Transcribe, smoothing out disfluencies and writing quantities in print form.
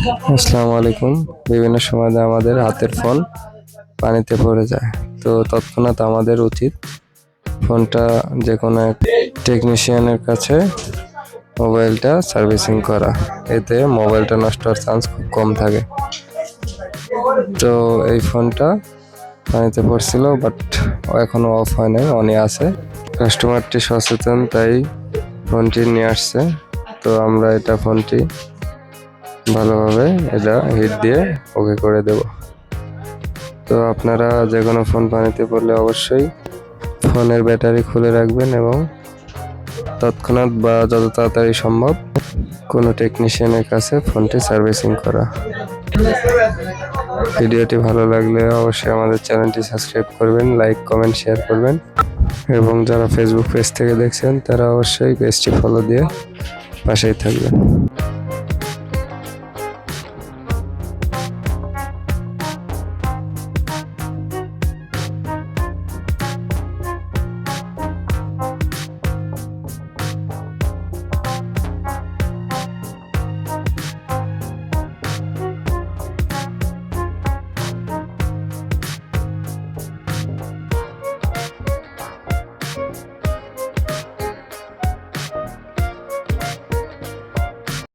আসসালামু আলাইকুম। বিভিন্ন সময় আমাদের হাতের ফোন পানিতে পড়ে যায়, তো তৎক্ষণাৎ আমাদের উচিত ফোনটা যে কোনো এক টেকনিশিয়ানের কাছে মোবাইলটা সার্ভিসিং করা। এতে মোবাইলটা নষ্ট হওয়ার চান্স খুব কম থাকে। তো এই ফোনটা পানিতে পড়ছিল, বাট এখনো অফ হয় নাই, অনই আছে। কাস্টমারটি সচেতন, তাই ফোনটি নিয়ে আসছে। তো আমরা ফোনটি ভালোভাবে হিট দিয়ে ওকে করে দেব। তো আপনারা যে কোনো ফোন পানিতে পড়লে অবশ্যই ফোনের ব্যাটারি খুলে রাখবেন এবং তৎক্ষণাৎ বা যত তাড়াতাড়ি সম্ভব কোনো টেকনিশিয়ানের কাছে ফোনটি সার্ভিসিং করা। ভিডিওটি ভালো লাগলে অবশ্যই আমাদের চ্যানেলটি সাবস্ক্রাইব করবেন, লাইক, কমেন্ট, শেয়ার করবেন এবং যারা ফেসবুক পেজ থেকে দেখছেন তারা অবশ্যই পেজটি ফলো দিয়ে পাশেই থাকবেন।